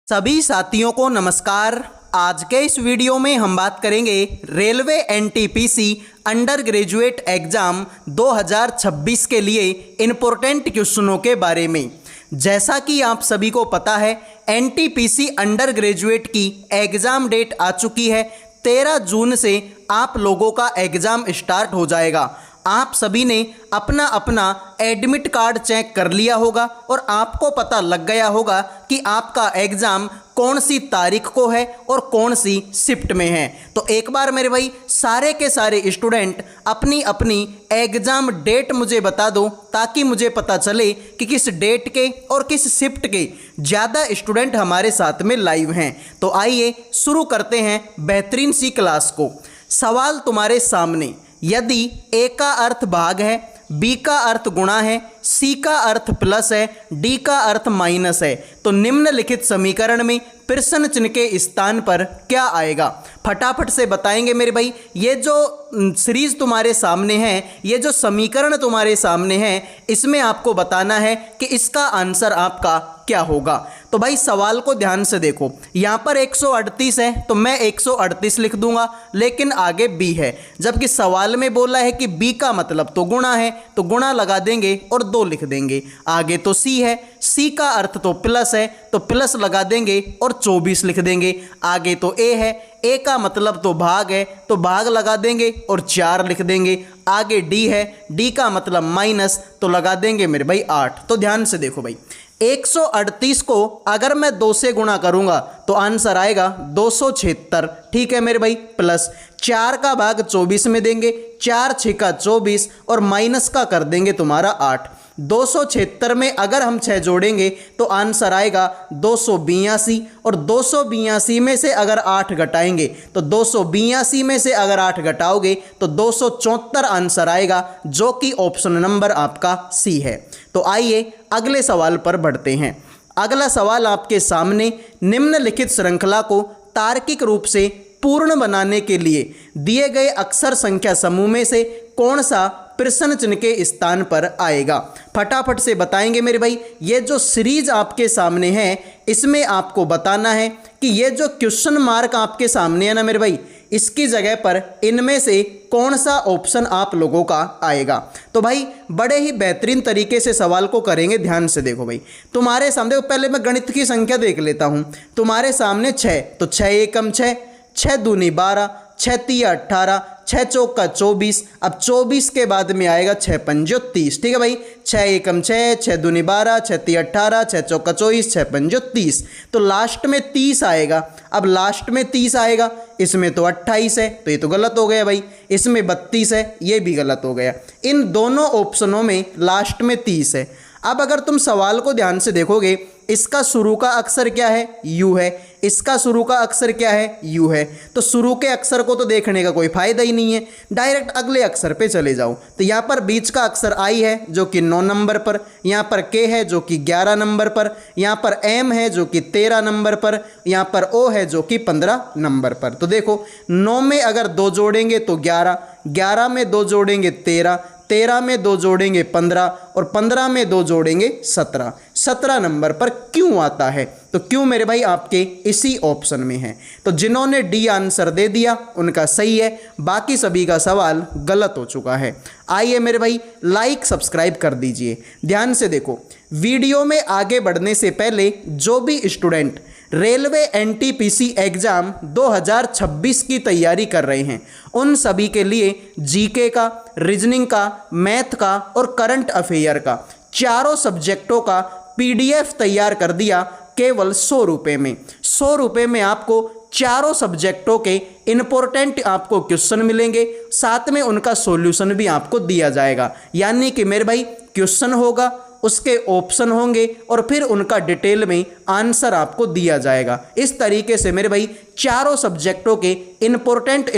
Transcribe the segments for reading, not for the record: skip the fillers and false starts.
सभी साथियों को नमस्कार। आज के इस वीडियो में हम बात करेंगे railway NTPC under graduate exam 2026 के लिए इम्पोर्टेंट क्वेश्चनों के बारे में। जैसा कि आप सभी को पता है, एनटीपीसी अंडर ग्रेजुएट की एग्ज़ाम डेट आ चुकी है। 13 जून से आप लोगों का एग्ज़ाम स्टार्ट हो जाएगा। आप सभी ने अपना अपना एडमिट कार्ड चेक कर लिया होगा और आपको पता लग गया होगा कि आपका एग्ज़ाम कौन सी तारीख को है और कौन सी शिफ्ट में है। तो एक बार मेरे भाई सारे के सारे स्टूडेंट अपनी अपनी एग्ज़ाम डेट मुझे बता दो, ताकि मुझे पता चले कि किस डेट के और किस शिफ्ट के ज़्यादा स्टूडेंट हमारे साथ में लाइव हैं। तो आइए शुरू करते हैं बेहतरीन सी क्लास को। सवाल तुम्हारे सामने, यदि ए का अर्थ भाग है, बी का अर्थ गुणा है, सी का अर्थ प्लस है, डी का अर्थ माइनस है, तो निम्नलिखित समीकरण में प्रश्न चिन्ह के स्थान पर क्या आएगा? फटाफट से बताएंगे मेरे भाई। ये जो सीरीज तुम्हारे सामने है, ये जो समीकरण तुम्हारे सामने है, इसमें आपको बताना है कि इसका आंसर आपका क्या होगा। तो भाई सवाल को ध्यान से देखो। यहाँ पर 138 है तो मैं 138 लिख दूंगा, लेकिन आगे बी है, जबकि सवाल में बोला है कि बी का मतलब तो गुणा है, तो गुणा लगा देंगे और 2 लिख देंगे। आगे तो सी है, सी का अर्थ तो प्लस है, तो प्लस लगा देंगे और 24 लिख देंगे। आगे तो ए है, ए का मतलब तो भाग है, तो भाग लगा देंगे और 4 लिख देंगे। आगे डी है, डी का मतलब माइनस, तो लगा देंगे मेरे भाई 8। तो ध्यान से देखो भाई, 138 को अगर मैं 2 से गुणा करूंगा तो आंसर आएगा 276। ठीक है मेरे भाई, प्लस 4 का भाग 24 में देंगे, 4 6 का 24 और माइनस का कर देंगे तुम्हारा 8। 276 में अगर हम 6 जोड़ेंगे तो आंसर आएगा 282, और 282 में से अगर 8 घटाएंगे तो 282 में से अगर 8 घटाओगे तो 274 आंसर आएगा, जो कि ऑप्शन नंबर आपका सी है। तो आइए अगले सवाल पर बढ़ते हैं। अगला सवाल आपके सामने, निम्नलिखित श्रृंखला को तार्किक रूप से पूर्ण बनाने के लिए दिए गए अक्षर संख्या समूह में से कौन सा प्रश्न चिन्ह के स्थान पर आएगा? फटाफट से बताएंगे मेरे भाई। ये जो सीरीज आपके सामने है, इसमें आपको बताना है कि ये जो क्वेश्चन मार्क आपके सामने है ना मेरे भाई, इसकी जगह पर इनमें से कौन सा ऑप्शन आप लोगों का आएगा। तो भाई बड़े ही बेहतरीन तरीके से सवाल को करेंगे। ध्यान से देखो भाई, तुम्हारे सामने पहले मैं गणित की संख्या देख लेता हूँ। तुम्हारे सामने 6, तो 6 एकम 6, 6 दूनी 12, 6 तिया 18, 6 चौका 24। अब 24 के बाद में आएगा 6 पंजो 30। ठीक है भाई, 6 एकम 6, 6 दूनी 12, 6 तिया 18, 6 चौका 24, 6 पंजो 30। तो लास्ट में 30 आएगा। अब लास्ट में 30 आएगा, इसमें तो 28 है, तो ये तो गलत हो गया भाई। इसमें 32 है, ये भी गलत हो गया। इन दोनों ऑप्शनों में लास्ट में 30 है। अब अगर तुम सवाल को ध्यान से देखोगे, इसका शुरू का अक्षर क्या है? यू है। इसका शुरू का अक्षर क्या है? यू है। तो शुरू के अक्षर को तो देखने का कोई फायदा ही नहीं है, डायरेक्ट अगले अक्षर पे चले जाओ। तो यहाँ पर बीच का अक्षर आई है जो कि 9 नंबर पर, यहाँ पर के है जो कि 11 नंबर पर, यहाँ पर एम है जो कि 13 नंबर पर, यहाँ पर ओ है जो कि 15 नंबर पर। तो देखो 9 में अगर 2 जोड़ेंगे तो 11, 11 में 2 जोड़ेंगे 13, 13 में 2 जोड़ेंगे 15 और 15 में 2 जोड़ेंगे 17। 17 नंबर पर क्यों आता है? तो क्यों मेरे भाई आपके इसी ऑप्शन में है। तो जिन्होंने डी आंसर दे दिया उनका सही है, बाकी सभी का सवाल गलत हो चुका है। आइए मेरे भाई लाइक सब्सक्राइब कर दीजिए। ध्यान से देखो, वीडियो में आगे बढ़ने से पहले जो भी स्टूडेंट रेलवे एनटीपीसी एग्ज़ाम 2026 की तैयारी कर रहे हैं, उन सभी के लिए जीके का, रीजनिंग का, मैथ का और करंट अफेयर का चारों सब्जेक्टों का पीडीएफ तैयार कर दिया केवल 100 रुपये में। 100 रुपये में आपको चारों सब्जेक्टों के इम्पोर्टेंट आपको क्वेश्चन मिलेंगे, साथ में उनका सॉल्यूशन भी आपको दिया जाएगा। यानी कि मेरे भाई क्वेश्चन होगा, उसके ऑप्शन होंगे और फिर उनका डिटेल में आंसर आपको दिया जाएगा। इस तरीके से मेरे भाई चारों सब्जेक्टों के इंपॉर्टेंट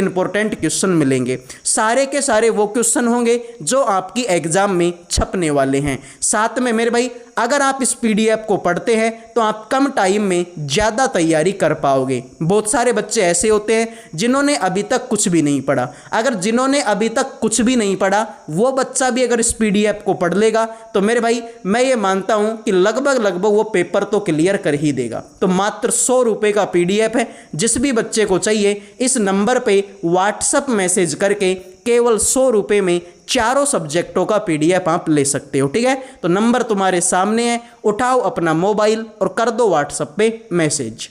क्वेश्चन मिलेंगे। सारे के सारे वो क्वेश्चन होंगे जो आपकी एग्जाम में छपने वाले हैं। साथ में मेरे भाई अगर आप इस पीडीएफ को पढ़ते हैं तो आप कम टाइम में ज़्यादा तैयारी कर पाओगे। बहुत सारे बच्चे ऐसे होते हैं जिन्होंने अभी तक कुछ भी नहीं पढ़ा। अगर जिन्होंने अभी तक कुछ भी नहीं पढ़ा वो बच्चा भी अगर इस पीडीएफ को पढ़ लेगा तो मेरे भाई मैं ये मानता हूँ कि लगभग वो पेपर तो क्लियर कर ही देगा। तो मात्र 100 रुपये का पीडीएफ है। जिस भी बच्चे को चाहिए इस नंबर पे व्हाट्सएप मैसेज करके केवल 100 रुपये में चारों सब्जेक्टों का पीडीएफ आप ले सकते हो। ठीक है, तो नंबर तुम्हारे सामने है, उठाओ अपना मोबाइल और कर दो व्हाट्सएप पे मैसेज।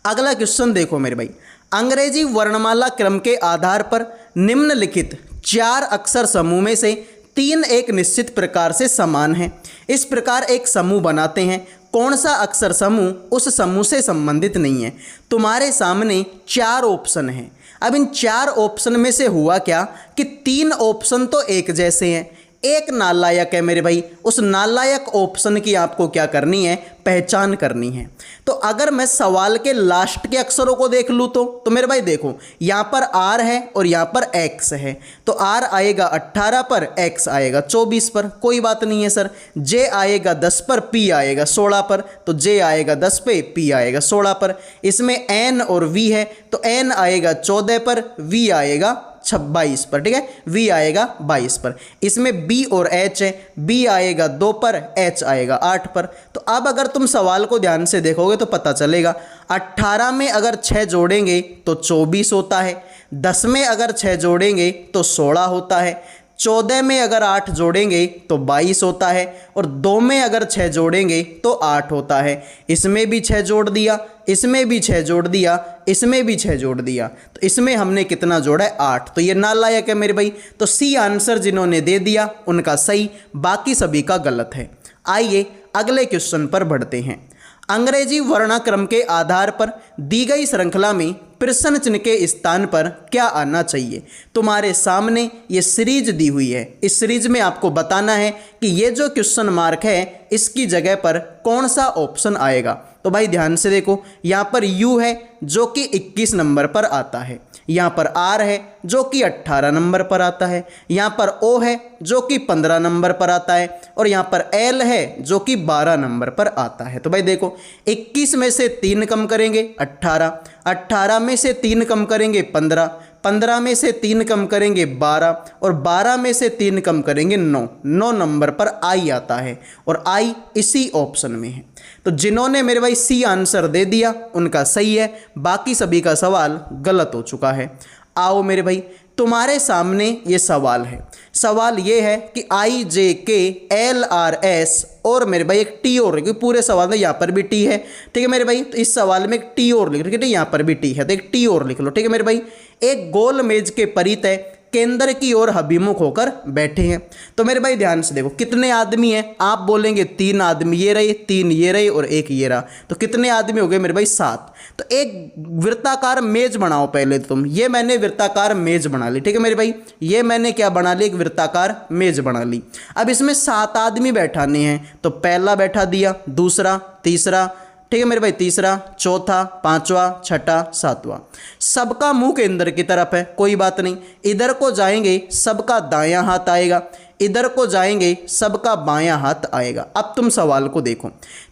अगला क्वेश्चन देखो मेरे भाई, अंग्रेजी वर्णमाला क्रम के आधार पर निम्नलिखित 4 अक्षर समूह में से 3 एक निश्चित प्रकार से समान हैं। इस प्रकार एक समूह बनाते हैं। कौन सा अक्षर समूह उस समूह से संबंधित नहीं है? तुम्हारे सामने 4 ऑप्शन हैं। अब इन 4 ऑप्शन में से हुआ क्या कि 3 ऑप्शन तो एक जैसे हैं, एक नालायक है मेरे भाई। उस नालायक ऑप्शन की आपको क्या करनी है? पहचान करनी है। तो अगर मैं सवाल के लास्ट के अक्षरों को देख लूँ तो मेरे भाई देखो यहाँ पर R है और यहाँ पर X है। तो R आएगा 18 पर, X आएगा 24 पर, कोई बात नहीं है सर। J आएगा 10 पर, P आएगा 16 पर, तो J आएगा 10 पे, P आएगा 16 पर। इसमें N और V है तो N आएगा 14 पर, V आएगा 22 पर। ठीक है, V आएगा 22 पर। इसमें B और H है, B आएगा 2 पर, H आएगा 8 पर। तो अब अगर तुम सवाल को ध्यान से देखोगे तो पता चलेगा 18 में अगर 6 जोड़ेंगे तो 24 होता है, 10 में अगर 6 जोड़ेंगे तो 16 होता है, 14 में अगर 8 जोड़ेंगे तो 22 होता है और 2 में अगर 6 जोड़ेंगे तो 8 होता है। इसमें भी 6 जोड़ दिया, इसमें भी 6 जोड़ दिया, इसमें भी 6 जोड़ दिया, तो इसमें हमने कितना जोड़ा है? 8। तो ये नालायक है मेरे भाई। तो सी आंसर जिन्होंने दे दिया उनका सही, बाकी सभी का गलत है। आइए अगले क्वेश्चन पर बढ़ते हैं। अंग्रेजी वर्णाक्रम के आधार पर दी गई श्रृंखला में प्रश्न चिन्ह के स्थान पर क्या आना चाहिए? तुम्हारे सामने ये सीरीज दी हुई है। इस सीरीज में आपको बताना है कि ये जो क्वेश्चन मार्क है इसकी जगह पर कौन सा ऑप्शन आएगा। तो भाई ध्यान से देखो, यहाँ पर U है जो कि 21 नंबर पर आता है, यहाँ पर R है जो कि 18 नंबर पर आता है, यहाँ पर O है जो कि 15 नंबर पर आता है और यहाँ पर L है जो कि 12 नंबर पर आता है। तो भाई देखो 21 में से 3 कम करेंगे 18, 18 में से 3 कम करेंगे 15, 15 में से 3 कम करेंगे 12 और 12 में से 3 कम करेंगे 9, 9 नंबर पर I आता है और I इसी ऑप्शन में है। तो जिन्होंने मेरे भाई सी आंसर दे दिया उनका सही है, बाकी सभी का सवाल गलत हो चुका है। आओ मेरे भाई तुम्हारे सामने ये सवाल है। सवाल ये है कि IJKLRS और मेरे भाई एक T और लिखो। पूरे सवाल में यहाँ पर भी T है, ठीक है मेरे भाई। तो इस सवाल में एक T और लिख लो, यहाँ पर भी T है तो एक T और लिख लो, ठीक है मेरे भाई। एक गोल मेज के परितः केंद्र की ओर अभिमुख होकर बैठे हैं। तो मेरे भाई ध्यान से देखो कितने आदमी हैं? आप बोलेंगे 3 आदमी, ये रहे 3, ये रहे और 1 ये रहा, तो कितने आदमी हो गए मेरे भाई? 7। तो एक वृत्ताकार मेज बनाओ पहले तुम। ये मैंने वृत्ताकार मेज बना ली, ठीक है मेरे भाई। ये मैंने क्या बना ली? एक वृत्ताकार मेज बना ली। अब इसमें 7 आदमी बैठाने हैं तो पहला बैठा दिया, दूसरा, तीसरा, ठीक है मेरे भाई, तीसरा, चौथा, पांचवा, छठा, सातवां। सबका मुंह केंद्र की तरफ है, कोई बात नहीं। इधर को जाएंगे सबका दायां हाथ आएगा, इधर को जाएंगे सबका बायां हाथ आएगा। अब तुम सवाल को देखो,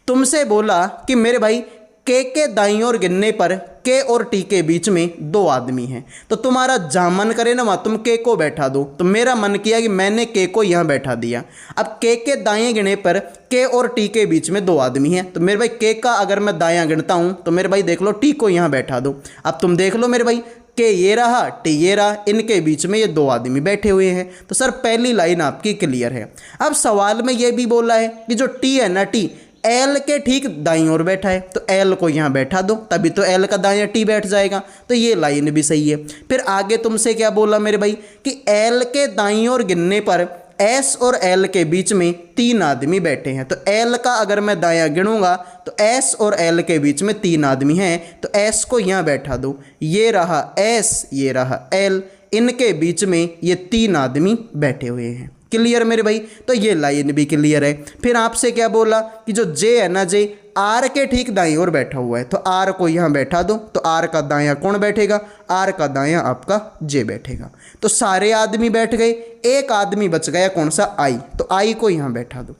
तुमसे बोला कि मेरे भाई के दाईं ओर गिनने पर के और टी के बीच में 2 आदमी हैं। तो तुम्हारा जहाँ मन करे ना वहाँ तुम के को बैठा दो। तो मेरा मन किया कि मैंने के को यहाँ बैठा दिया। अब के दाएं गिने पर के और टी के बीच में 2 आदमी हैं। तो मेरे भाई के का अगर मैं दायां गिनता हूँ तो मेरे भाई देख लो टी को यहाँ बैठा दो। अब तुम देख लो मेरे भाई के ये रहा, टी ये रहा, इनके बीच में ये 2 आदमी बैठे हुए हैं। तो सर पहली लाइन आपकी क्लियर है। अब सवाल में ये भी बोला है कि जो टी है ना, टी एल के ठीक दाईं ओर बैठा है, तो एल को यहाँ बैठा दो, तभी तो एल का दायां टी बैठ जाएगा। तो ये लाइन भी सही है। फिर आगे तुमसे क्या बोला मेरे भाई कि एल के दाईं ओर गिनने पर एस और एल के बीच में 3 आदमी बैठे हैं। तो एल का अगर मैं दायां गिनूंगा तो एस और एल के बीच में 3 आदमी हैं, तो एस को यहाँ बैठा दो। ये रहा एस, ये रहा एल, इनके बीच में ये 3 आदमी बैठे हुए हैं। क्लियर मेरे भाई? तो ये लाइन भी क्लियर है। फिर आपसे क्या बोला कि जो जे है ना, जे आर के ठीक दाईं ओर बैठा हुआ है, तो आर को यहाँ बैठा दो, तो आर का दायां कौन बैठेगा, आर का दायां आपका जे बैठेगा। तो सारे आदमी बैठ गए, एक आदमी बच गया, कौन सा, आई, तो आई को यहाँ बैठा दो।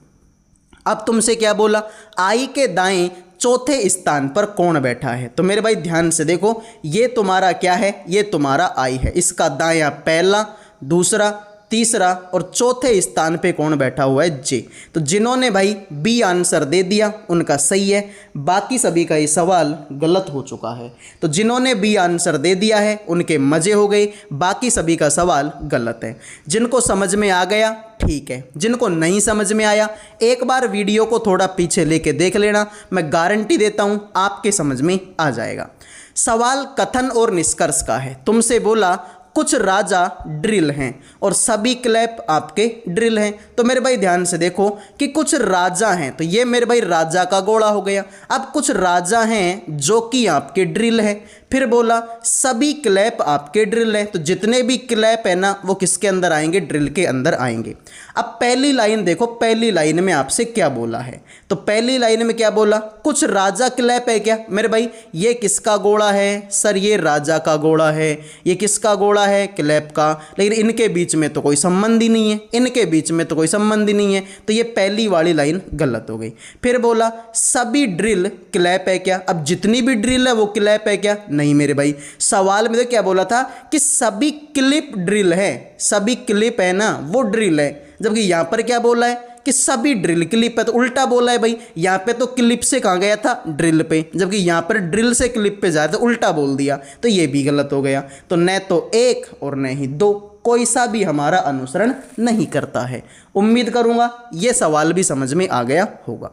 अब तुमसे क्या बोला, आई के दाएं चौथे स्थान पर कौन बैठा है, तो मेरे भाई ध्यान से देखो, ये तुम्हारा क्या है, ये तुम्हारा आई है, इसका दायां पहला, दूसरा, तीसरा और चौथे स्थान पे कौन बैठा हुआ है, जे। तो जिन्होंने भाई बी आंसर दे दिया उनका सही है, बाकी सभी का ये सवाल गलत हो चुका है। तो जिन्होंने बी आंसर दे दिया है उनके मजे हो गए, बाकी सभी का सवाल गलत है। जिनको समझ में आ गया ठीक है, जिनको नहीं समझ में आया एक बार वीडियो को थोड़ा पीछे लेके देख लेना, मैं गारंटी देता हूँ आपके समझ में आ जाएगा। सवाल कथन और निष्कर्ष का है। तुमसे बोला कुछ राजा ड्रिल हैं और सभी क्लैप आपके ड्रिल हैं। तो मेरे भाई ध्यान से देखो कि कुछ राजा हैं, तो ये मेरे भाई राजा का गोला हो गया। अब कुछ राजा हैं जो कि आपके ड्रिल है, फिर बोला सभी क्लैप आपके ड्रिल है, तो जितने भी क्लैप है ना वो किसके अंदर आएंगे, ड्रिल के अंदर आएंगे। अब पहली लाइन देखो, पहली लाइन में आपसे क्या बोला है, तो पहली लाइन में क्या बोला, कुछ राजा क्लैप है क्या, मेरे भाई ये किसका गोला है, सर ये राजा का गोला है। ये किसका गोला है, क्लैप का, लेकिन इनके बीच में तो कोई संबंध ही नहीं है, इनके बीच में तो कोई संबंध ही नहीं है, तो ये पहली वाली लाइन गलत हो गई। फिर बोला सभी ड्रिल क्लैप है क्या, अब जितनी भी ड्रिल है वो क्लैप है क्या, नहीं मेरे भाई, सवाल में तो क्या बोला था कि सभी क्लिप ड्रिल है, सभी क्लिप है ना वो ड्रिल है, जबकि यहां पर क्या बोला है कि सभी ड्रिल क्लिप है, तो उल्टा बोला है भाई। यहाँ पे तो क्लिप से कहाँ गया था, ड्रिल पे, जबकि यहाँ पर ड्रिल से क्लिप पे जाए तो उल्टा बोल दिया, तो ये भी गलत हो गया। तो न तो एक और न ही दो, कोई सा भी हमारा अनुसरण नहीं करता है। उम्मीद करूंगा ये सवाल भी समझ में आ गया होगा।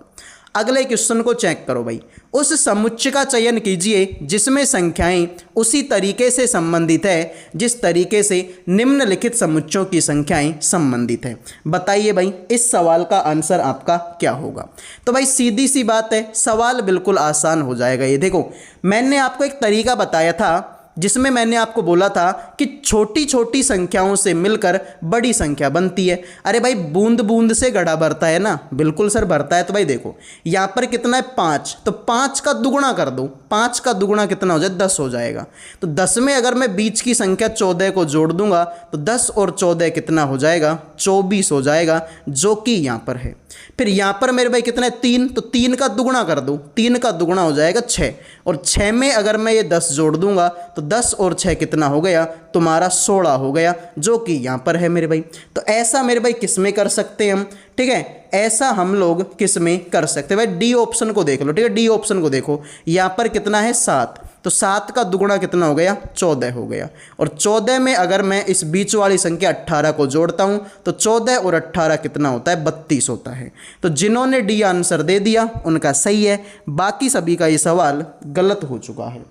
अगले क्वेश्चन को चेक करो भाई, उस समुच्चय का चयन कीजिए जिसमें संख्याएं उसी तरीके से संबंधित है जिस तरीके से निम्नलिखित समुच्चयों की संख्याएं संबंधित है। बताइए भाई इस सवाल का आंसर आपका क्या होगा। तो भाई सीधी सी बात है, सवाल बिल्कुल आसान हो जाएगा। ये देखो मैंने आपको एक तरीका बताया था जिसमें मैंने आपको बोला था कि छोटी छोटी संख्याओं से मिलकर बड़ी संख्या बनती है। अरे भाई बूंद बूंद से घड़ा भरता है ना, बिल्कुल सर भरता है। तो भाई देखो यहाँ पर कितना है 5, तो 5 का दुगुना कर दो, 5 का दुगुना कितना हो जाए 10 हो जाएगा। तो 10 में अगर मैं बीच की संख्या 14 को जोड़ दूंगा तो 10 और 14 कितना हो जाएगा, 24 हो जाएगा, जो कि यहाँ पर है। फिर यहाँ पर मेरे भाई कितना है 3, तो 3 का दुगुना कर दो, 3 का दुगुना हो जाएगा 6, और 6 में अगर मैं ये 10 जोड़ दूंगा तो 10 और 6 कितना हो गया, तुम्हारा 16 हो गया, जो कि यहाँ पर है मेरे भाई। तो ऐसा मेरे भाई किस में कर सकते हैं हम, ठीक है, ऐसा हम लोग किस में कर सकते हैं भाई, डी ऑप्शन को देख लो, ठीक है, डी ऑप्शन को देखो, यहाँ पर कितना है 7, तो 7 का दुगुना कितना हो गया, 14 हो गया, और 14 में अगर मैं इस बीच वाली संख्या 18 को जोड़ता हूँ तो 14 और 18 कितना होता है, 32 होता है। तो जिन्होंने डी आंसर दे दिया उनका सही है, बाकी सभी का ये सवाल गलत हो चुका है।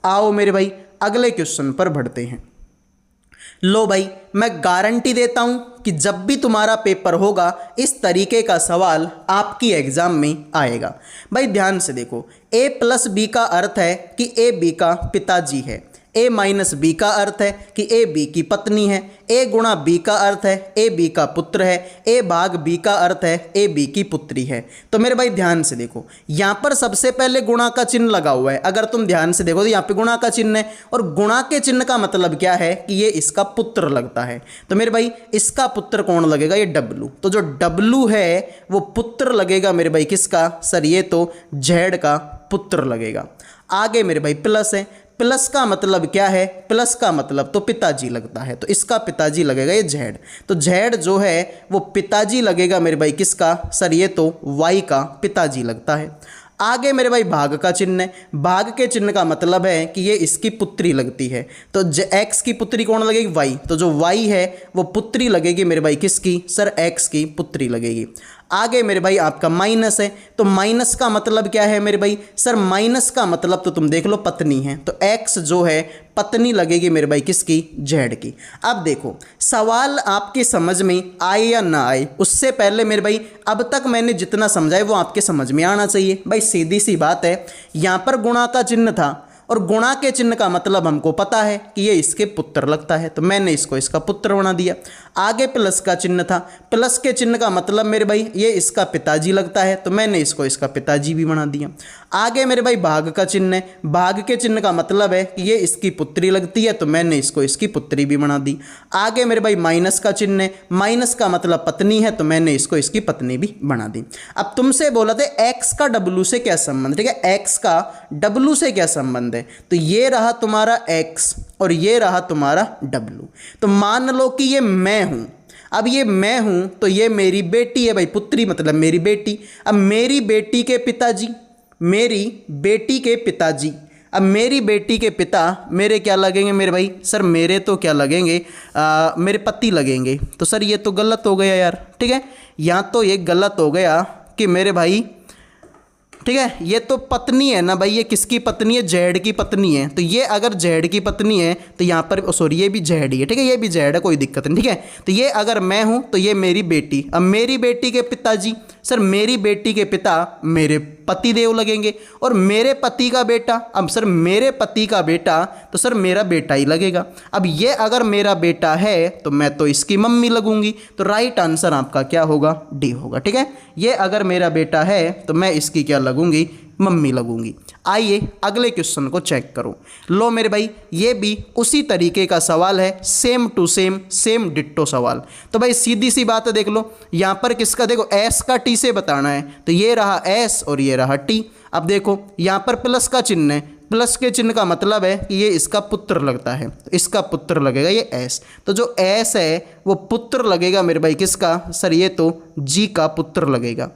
आओ मेरे भाई अगले क्वेश्चन पर बढ़ते हैं। लो भाई मैं गारंटी देता हूं कि जब भी तुम्हारा पेपर होगा इस तरीके का सवाल आपकी एग्जाम में आएगा। भाई ध्यान से देखो, a प्लस बी का अर्थ है कि a बी का पिताजी है, a माइनस बी का अर्थ है कि a बी की पत्नी है, a गुणा बी का अर्थ है a बी का पुत्र है, a भाग बी का अर्थ है a बी की पुत्री है। तो मेरे भाई ध्यान से देखो, यहाँ पर सबसे पहले गुणा का चिन्ह लगा हुआ है। अगर तुम ध्यान से देखो तो यहाँ पे गुणा का चिन्ह है, और गुणा के चिन्ह का मतलब क्या है कि ये इसका पुत्र लगता है। तो मेरे भाई इसका पुत्र कौन लगेगा, ये डब्लू। तो जो डब्लू है वो पुत्र लगेगा मेरे भाई किसका, सर ये तो जेड का पुत्र लगेगा। आगे मेरे भाई प्लस है, प्लस का मतलब क्या है, प्लस का मतलब तो पिताजी लगता है, तो इसका पिताजी लगेगा ये जेड। तो जेड जो है वो पिताजी लगेगा मेरे भाई किसका, सर ये तो वाई का पिताजी लगता है। आगे मेरे भाई भाग का चिन्ह है, भाग के चिन्ह का मतलब है कि ये इसकी पुत्री लगती है। तो एक्स की पुत्री कौन लगेगी, वाई। तो जो वाई है वो पुत्री लगेगी मेरे भाई किसकी, सर एक्स की पुत्री लगेगी। आगे मेरे भाई आपका माइनस है, तो माइनस का मतलब क्या है मेरे भाई, सर माइनस का मतलब तो तुम देख लो पत्नी है, तो एक्स जो है पत्नी लगेगी मेरे भाई किसकी, जेड की। अब देखो सवाल आपकी समझ में आए या ना आए उससे पहले मेरे भाई अब तक मैंने जितना समझाया वो आपके समझ में आना चाहिए। भाई सीधी सी बात है, यहाँ पर गुणा का चिन्ह था और गुणा के चिन्ह का मतलब हमको पता है कि ये इसके पुत्र लगता है, तो मैंने इसको इसका पुत्र बना दिया। आगे प्लस का चिन्ह था, प्लस के चिन्ह का मतलब मेरे भाई ये इसका पिताजी लगता है, तो मैंने इसको इसका पिताजी भी बना दिया। आगे मेरे भाई भाग का चिन्ह है, भाग के चिन्ह का मतलब है कि ये इसकी पुत्री लगती है, तो मैंने इसको इसकी पुत्री भी बना दी। आगे मेरे भाई माइनस का चिन्ह है, माइनस का मतलब पत्नी है, तो मैंने इसको इसकी पत्नी भी बना दी। अब तुमसे बोला था एक्स का डब्लू से क्या संबंध, ठीक है, एक्स का डब्लू से क्या संबंध है, तो ये रहा तुम्हारा एक्स और ये रहा तुम्हारा डब्लू। तो मान लो कि ये मैं हूं, अब ये मैं हूं तो ये मेरी बेटी है भाई, पुत्री मतलब मेरी बेटी। अब मेरी बेटी के पिताजी, मेरी बेटी के पिताजी, अब मेरी बेटी के पिता मेरे क्या लगेंगे मेरे भाई, सर मेरे तो क्या लगेंगे, मेरे पति लगेंगे। तो सर ये तो गलत हो गया यार, ठीक है, यहाँ तो ये गलत हो गया कि मेरे भाई, ठीक है, ये तो पत्नी है ना भाई, ये किसकी पत्नी है, जेड की पत्नी है। तो ये अगर जेड की पत्नी है तो यहाँ पर सॉरी ये भी जेड ही है, ठीक है, ये भी जेड है, कोई दिक्कत नहीं, ठीक है। तो ये अगर मैं हूँ तो ये मेरी बेटी। अब मेरी बेटी के पिताजी, सर मेरी बेटी के पिता मेरे पति देव लगेंगे, और मेरे पति का बेटा, अब सर मेरे पति का बेटा तो सर मेरा बेटा ही लगेगा। अब ये अगर मेरा बेटा है तो मैं तो इसकी मम्मी लगूंगी, तो राइट आंसर आपका क्या होगा, डी होगा, ठीक है। ये अगर मेरा बेटा है तो मैं इसकी क्या लगूंगी, मम्मी लगूंगी। आइए अगले क्वेश्चन को चेक करो। लो मेरे भाई ये भी उसी तरीके का सवाल है, same to same, same ditto सवाल। तो भाई सीधी सी बात है, देख लो यहाँ पर किसका, देखो एस का टी से बताना है, तो ये रहा एस और ये रहा टी। अब देखो यहाँ पर प्लस का चिन्ह है, प्लस के चिन्ह का मतलब है कि ये इसका पुत्र लगता है, तो इसका पुत्र लगेगा ये एस। तो जो एस है वो पुत्र लगेगा मेरे भाई किसका, सर ये तो जी का पुत्र लगेगा।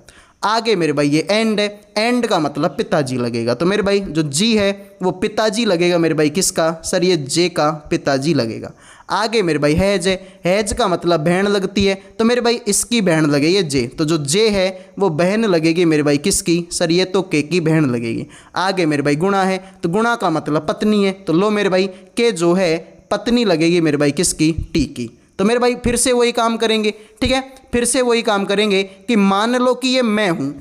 आगे मेरे भाई ये एंड है, एंड का मतलब पिताजी लगेगा, तो मेरे भाई जो जी है वो पिताजी लगेगा मेरे भाई किसका, सर ये जे का पिताजी लगेगा। आगे मेरे भाई हैज है, हैज का मतलब बहन लगती है, तो मेरे भाई इसकी बहन लगेगी ये जे, तो जो जे है वो बहन लगेगी मेरे भाई किसकी, सर ये तो के की बहन लगेगी। आगे मेरे भाई गुणा है, तो गुणा का मतलब पत्नी है, तो लो मेरे भाई के जो है पत्नी लगेगी मेरे भाई किसकी, टी की। तो मेरे भाई फिर से वही काम करेंगे, ठीक है, फिर से वही काम करेंगे कि मान लो कि ये मैं हूं,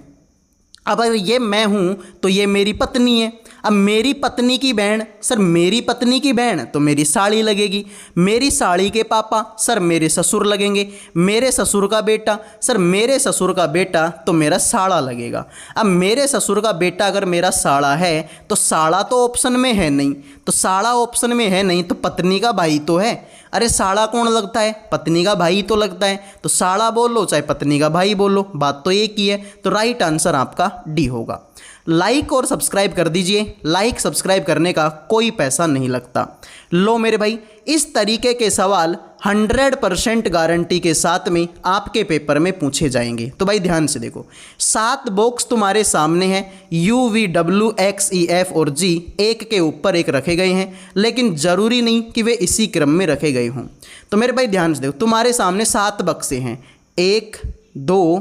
अब अगर ये मैं हूं तो ये मेरी पत्नी है। अब मेरी पत्नी की बहन, सर मेरी पत्नी की बहन तो मेरी साली लगेगी, मेरी साली के पापा सर मेरे ससुर लगेंगे, मेरे ससुर का बेटा, सर मेरे ससुर का बेटा तो मेरा साड़ा लगेगा। अब मेरे ससुर का बेटा अगर मेरा साड़ा है तो साड़ा तो ऑप्शन में है नहीं, तो साड़ा ऑप्शन में है नहीं तो पत्नी का भाई तो है। अरे साड़ा कौन लगता है, पत्नी का भाई तो लगता है, तो साड़ा बोलो चाहे पत्नी का भाई बोलो, बात तो एक ही है। तो राइट आंसर आपका डी होगा। लाइक और सब्सक्राइब कर दीजिए, लाइक सब्सक्राइब करने का कोई पैसा नहीं लगता। लो मेरे भाई इस तरीके के सवाल 100% गारंटी के साथ में आपके पेपर में पूछे जाएंगे। तो भाई ध्यान से देखो, 7 बॉक्स तुम्हारे सामने हैं, U V W X E F और G एक के ऊपर एक रखे गए हैं, लेकिन ज़रूरी नहीं कि वे इसी क्रम में रखे गए हों। तो मेरे भाई ध्यान से देखो, तुम्हारे सामने 7 बक्से हैं, 1 2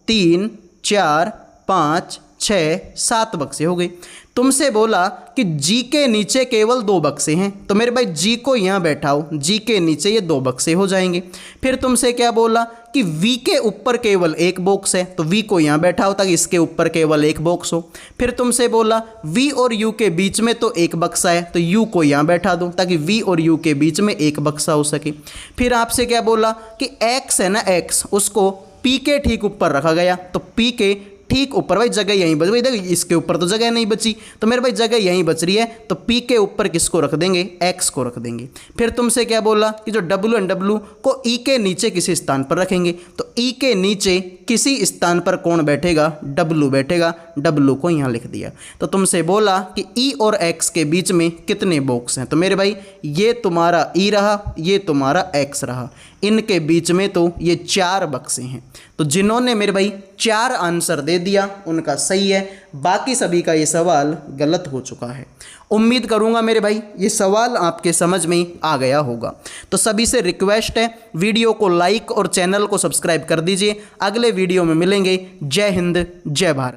3 4 5 6 7 बक्से हो गए। तुमसे बोला कि जी के नीचे केवल 2 बक्से हैं, तो मेरे भाई जी को यहाँ बैठाओ, जी के नीचे ये 2 बक्से हो जाएंगे। फिर तुमसे क्या बोला कि वी के ऊपर केवल 1 बॉक्स है, तो वी को यहाँ बैठाओ ताकि इसके ऊपर केवल 1 बॉक्स हो। फिर तुमसे बोला वी और यू के बीच में तो 1 बक्सा है, तो यू को यहाँ बैठा दो ताकि वी और यू के बीच में 1 बक्सा हो सके। फिर आपसे क्या बोला कि एक्स है ना, एक्स उसको पी के ठीक ऊपर रखा गया, तो पी के ठीक ऊपर भाई जगह यहीं बच, भाई देखो इसके ऊपर तो जगह नहीं बची, तो मेरे भाई जगह यहीं बच रही है, तो पी के ऊपर किसको रख देंगे, एक्स को रख देंगे। फिर तुमसे क्या बोला कि जो डब्ल्यू एंड डब्ल्यू को ई के नीचे किसी स्थान पर रखेंगे, तो ई के नीचे किसी स्थान पर कौन बैठेगा, डब्ल्यू बैठेगा, डब्ल्यू को यहाँ लिख दिया। तो तुमसे बोला कि ई और एक्स के बीच में कितने बॉक्स हैं, तो मेरे भाई ये तुम्हारा ई रहा, ये तुम्हारा एक्स रहा, इनके बीच में तो ये 4 बक्से हैं। तो जिन्होंने मेरे भाई 4 आंसर दे दिया उनका सही है, बाकी सभी का ये सवाल गलत हो चुका है। उम्मीद करूंगा मेरे भाई ये सवाल आपके समझ में आ गया होगा। तो सभी से रिक्वेस्ट है वीडियो को लाइक और चैनल को सब्सक्राइब कर दीजिए। अगले वीडियो में मिलेंगे। जय हिंद, जय भारत।